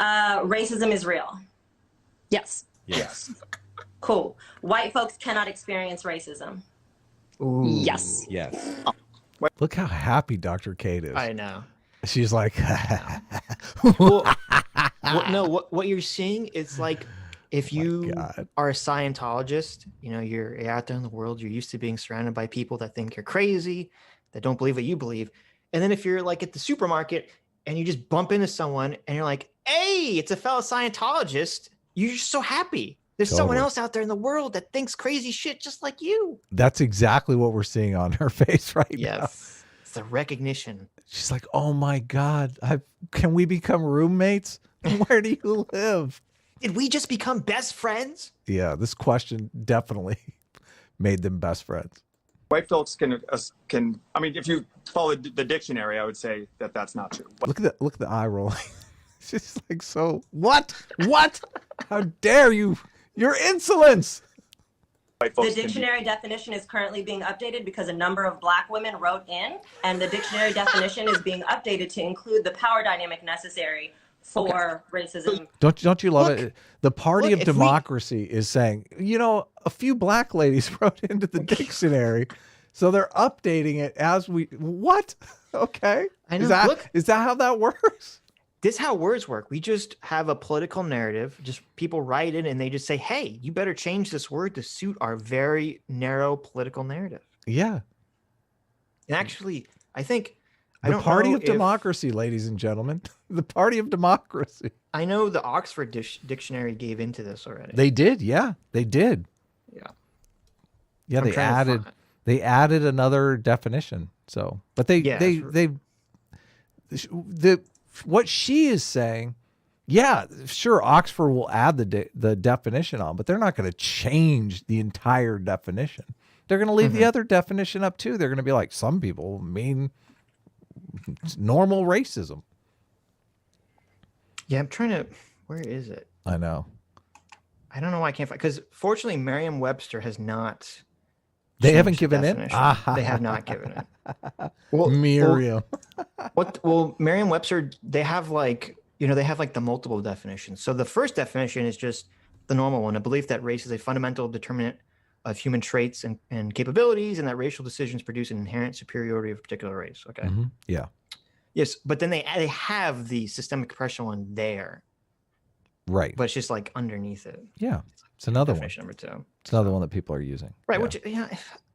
Racism is real. Yes. Yes. Cool. White folks cannot experience racism. Ooh. Yes. Yes. Look how happy Dr. Kate is. I know. She's like, Well, what you're seeing is like, if you God. are a Scientologist, you know, you're out there in the world, you're used to being surrounded by people that think you're crazy, that don't believe what you believe. And then if you're like at the supermarket and you just bump into someone and you're like, hey, it's a fellow Scientologist, you're just so happy. There's someone else out there in the world that thinks crazy shit just like you. That's exactly what we're seeing on her face right now. Yes. It's the recognition. She's like, oh my God, can we become roommates? Where do you live? Did we just become best friends? Yeah, this question definitely made them best friends. White folks can. I mean, if you follow the dictionary, I would say that that's not true. Look at the eye rolling. She's like, so what? What? How dare you? Your insolence. White The folks dictionary definition is currently being updated because a number of Black women wrote in, and the dictionary definition is being updated to include the power dynamic necessary for racism. Don't you love it? The party look, of democracy is saying, you know, a few Black ladies wrote into the dictionary, so they're updating it as we. What? Okay. I know. Is that how that works? This is how words work. We just have a political narrative. Just people write in and they just say, hey, you better change this word to suit our very narrow political narrative. Yeah. And actually, I think The party of democracy, ladies and gentlemen. The party of democracy. I know the Oxford Dictionary gave into this already. They did, yeah. They did. Yeah. Yeah, they added another definition. So, but what she is saying, yeah, sure, Oxford will add the definition on, but they're not going to change the entire definition. They're going to leave the other definition up too. They're going to be like, some people mean normal racism. Yeah, I'm trying to. Where is it? I know. I don't know why I can't find. Because fortunately, Merriam-Webster has not. They haven't given it. They have not given it. Miriam. Well, Merriam-Webster, they have like the multiple definitions. So the first definition is just the normal one: a belief that race is a fundamental determinant of human traits and capabilities, and that racial decisions produce an inherent superiority of a particular race. Okay. Mm-hmm. Yeah. Yes, but then they have the systemic oppression one there. Right. But it's just like underneath it. Yeah. It's another one. Definition number 2. It's another one that people are using. Right. Yeah. Which,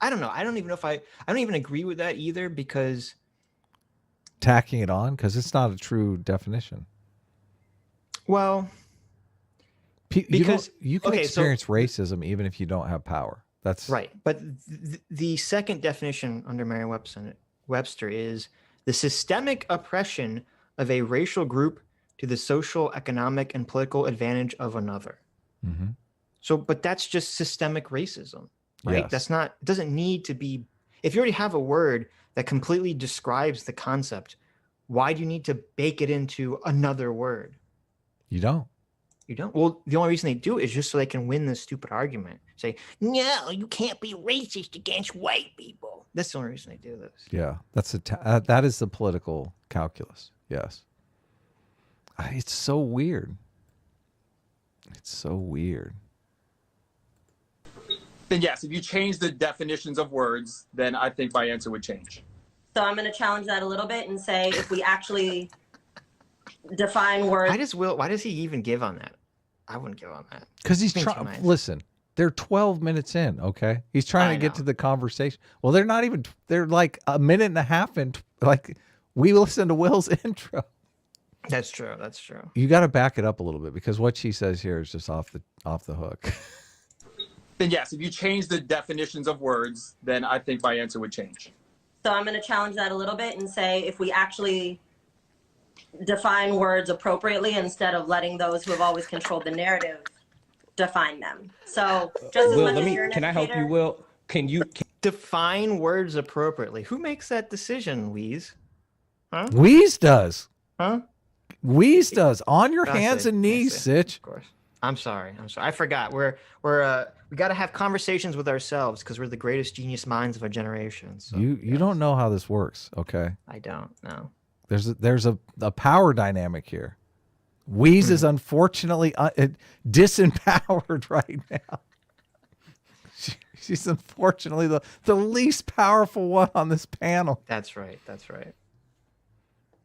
I don't know. I don't even know if I don't even agree with that either, because tacking it on, because it's not a true definition. Well, because you can experience racism even if you don't have power. That's right. But the second definition under Merriam-Webster is the systemic oppression of a racial group to the social, economic, and political advantage of another. Mm-hmm. So, but that's just systemic racism, right? Yes. That's not, it doesn't need to be, if you already have a word that completely describes the concept, why do you need to bake it into another word? You don't. You don't. Well, the only reason they do it is just so they can win this stupid argument. Say, no, you can't be racist against white people. That's the only reason they do this. Yeah, that is the political calculus. Yes. It's so weird. It's so weird. Then yes, if you change the definitions of words, then I think my answer would change. So I'm going to challenge that a little bit and say, if we actually define words. Why does he even give on that? I wouldn't give on that. Because he's trying. Listen, they're 12 minutes in. Okay, he's trying to get to the conversation. Well, they're not even. They're like a minute and a half in. Like we listened to Will's intro. That's true. That's true. You got to back it up a little bit, because what she says here is just off the hook. Then yes, if you change the definitions of words, then I think my answer would change. So I'm going to challenge that a little bit and say, if we actually define words appropriately instead of letting those who have always controlled the narrative define them. So just Will, can I help you, Will? Can you define words appropriately? Who makes that decision, Weeze? Huh? Weeze does. Huh? Weeze does. On your hands and knees, Sitch. Of course. I'm sorry. I forgot. We got to have conversations with ourselves because we're the greatest genius minds of our generation. So, you don't know how this works, okay? I don't know. There's a power dynamic here. Wheeze is unfortunately disempowered right now. She's unfortunately the least powerful one on this panel. That's right. That's right.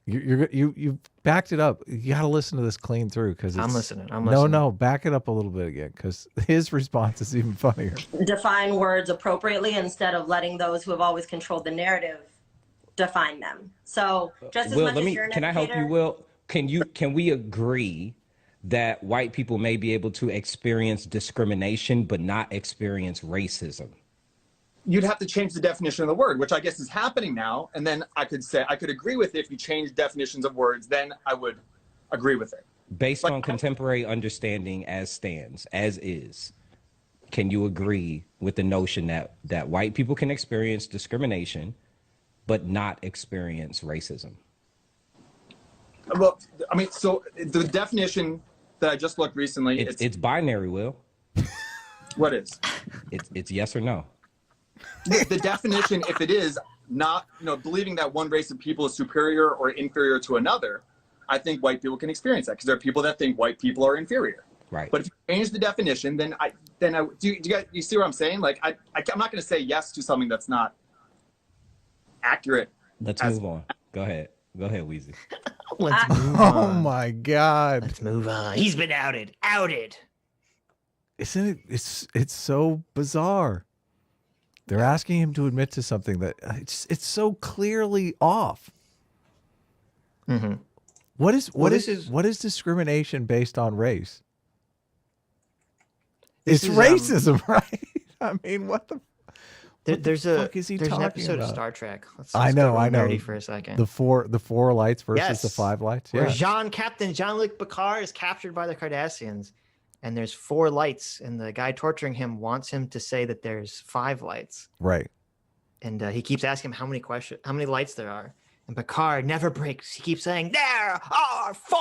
You backed it up. You got to listen to this clean through because I'm listening. No, back it up a little bit again because his response is even funnier. Define words appropriately instead of letting those who have always controlled the narrative define them. So just as Will, much as you're an can I help you, educator- Will? Can we agree that white people may be able to experience discrimination but not experience racism? You'd have to change the definition of the word, which I guess is happening now. And then I could agree with it if you change definitions of words, then I would agree with it. Based on contemporary understanding as stands, as is, can you agree with the notion that white people can experience discrimination but not experience racism? Well, I mean, so the definition that I just looked recently, It's binary, Will. what is? It's yes or no. The definition, if it is not, believing that one race of people is superior or inferior to another, I think white people can experience that because there are people that think white people are inferior. Right. But if you change the definition, then you see what I'm saying? Like, I'm not going to say yes to something that's not accurate. Let's move on. Go ahead, Weezy. Let's move Oh on. my God. Let's move on. He's been outed. Outed. Isn't it? It's so bizarre. They're asking him to admit to something that it's so clearly off. Mm-hmm. What is Well, discrimination based on race? This It's is, racism, right? I mean, what the There's fuck is he an talking episode about? of Star Trek. Let's I get know, real I know. nerdy for a second. the four lights versus Yes. the five lights? Where Yeah. Captain Jean-Luc Picard is captured by the Cardassians, and there's 4 lights, and the guy torturing him wants him to say that there's 5 lights, Right. and he keeps asking him how many lights there are, and Picard never breaks. He keeps saying there are 4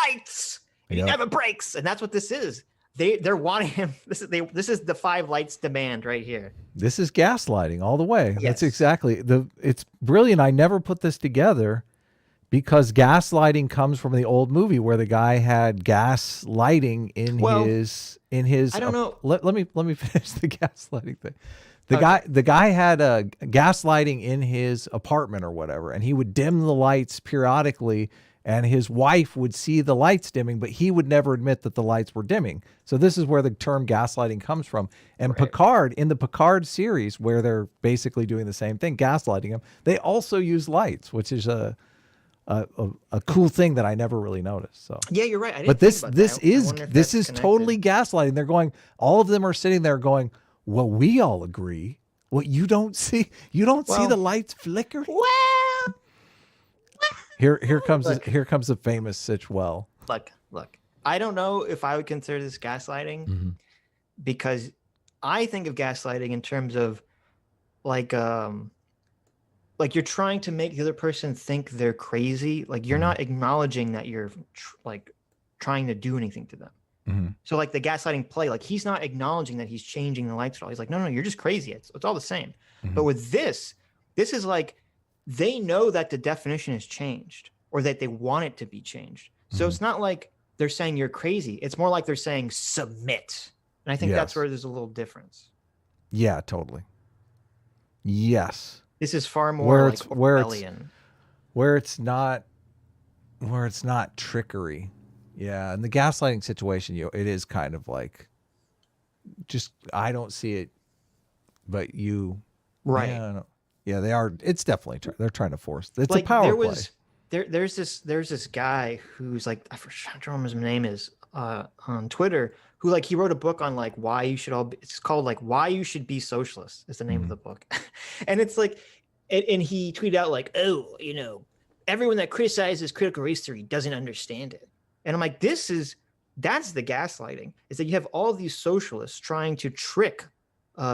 lights, and Yep. he never breaks, and that's what this is. They're wanting him. This is the 5 lights demand right here. This is gaslighting all the way. Yes. That's exactly it's brilliant. I never put this together because gaslighting comes from the old movie where the guy had gas lighting in his I don't know. Let me finish the gaslighting thing. The guy had a gaslighting in his apartment or whatever, and he would dim the lights periodically, and his wife would see the lights dimming, but he would never admit that the lights were dimming. So this is where the term gaslighting comes from. And Right. Picard, in the Picard series, where they're basically doing the same thing, gaslighting him, they also use lights, which is a cool thing that I never really noticed. So, Yeah, you're right. I didn't but think this about this that. I is wonder if this that's is totally connected. gaslighting. They're going. All of them are sitting there going, "Well, we all agree. What you don't see, you don't see Well- the lights flickering." Well, Here comes Look. the famous Sitch Well. look. I don't know if I would consider this gaslighting Mm-hmm. because I think of gaslighting in terms of like you're trying to make the other person think they're crazy. Like you're not acknowledging that you're trying to do anything to them. Mm-hmm. So like the gaslighting play, like he's not acknowledging that he's changing the lights at all. He's like, no, you're just crazy. It's all the same. Mm-hmm. But with this is like they know that the definition has changed or that they want it to be changed. So it's not like they're saying you're crazy. It's more like they're saying submit. And I think that's Yes. where there's a little difference. Yeah, totally. Yes, This is far more Where like it's- where it's- rebellion. where it's not trickery. Yeah, in the gaslighting situation, it is kind of like, just I don't see it, but you. Right. Yeah, I don't- yeah, they are. It's definitely they're trying to force. It's Like a power there play. was there's this guy who's like I don't remember his name is on Twitter who like he wrote a book on like why you should all be, it's called like Why You Should Be Socialist is the name of the book. And it's like and he tweeted out like, oh, everyone that criticizes critical race theory doesn't understand it. And I'm like, that's the gaslighting, is that you have all these socialists trying to trick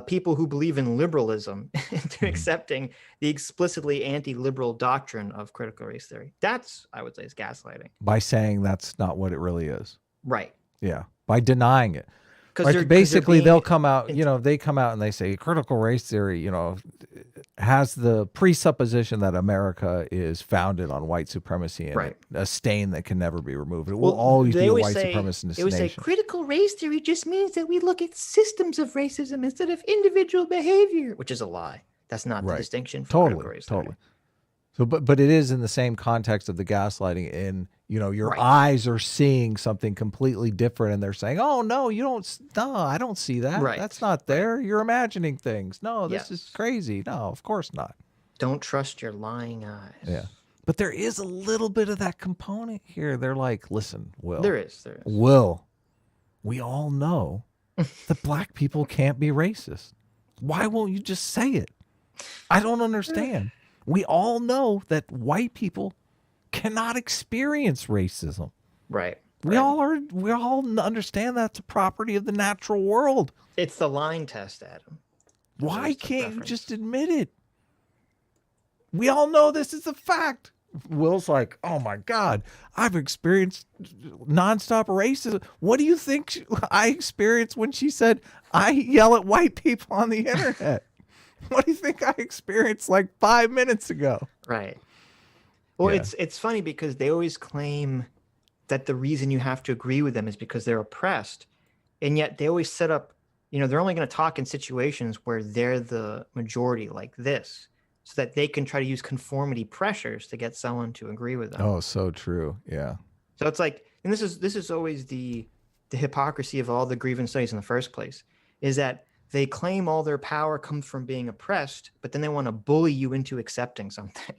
people who believe in liberalism into accepting the explicitly anti-liberal doctrine of critical race theory. That's, I would say, is gaslighting. By saying that's not what it really is. Right. Yeah, by denying it. Because Like basically they'll come out, they come out and they say critical race theory, has the presupposition that America is founded on white supremacy and Right. a stain that can never be removed. It will always be a white supremacist they always say nation. critical race theory just means that we look at systems of racism instead of individual behavior, which is a lie. That's not the Right. distinction for Totally, critical race theory. totally. So, but it is in the same context of the gaslighting. In your Right. eyes are seeing something completely different, and they're saying, "Oh no, you don't. No, I don't see that. Right. That's not there. You're imagining things. No, this is Yes. crazy. No, of course not." Don't trust your lying eyes. Yeah, but there is a little bit of that component here. They're like, "Listen, Will. There is. Will, we all know that black people can't be racist. Why won't you just say it? I don't understand. We all know that white people cannot experience racism. Right. We all understand that's a property of the natural world. It's the line test, Adam. Why There's the can't you reference. just admit it? We all know this is a fact. Will's like, oh my God, I've experienced nonstop racism. What do you think I experienced when she said, I yell at white people on the internet? What do you think I experienced like 5 minutes ago? Right. Well, Yeah. it's funny because they always claim that the reason you have to agree with them is because they're oppressed. And yet they always set up, they're only going to talk in situations where they're the majority like this, so that they can try to use conformity pressures to get someone to agree with them. Oh, so true. Yeah. So it's like, and this is always the hypocrisy of all the grievance studies in the first place, is that they claim all their power comes from being oppressed, but then they want to bully you into accepting something.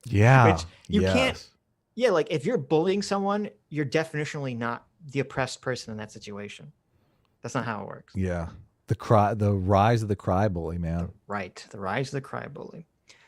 Yeah. Which you can't. Yeah, like if you're bullying someone, you're definitionally not the oppressed person in that situation. That's not how it works. Yeah. The rise of the cry bully, man. Right. The rise of the cry bully.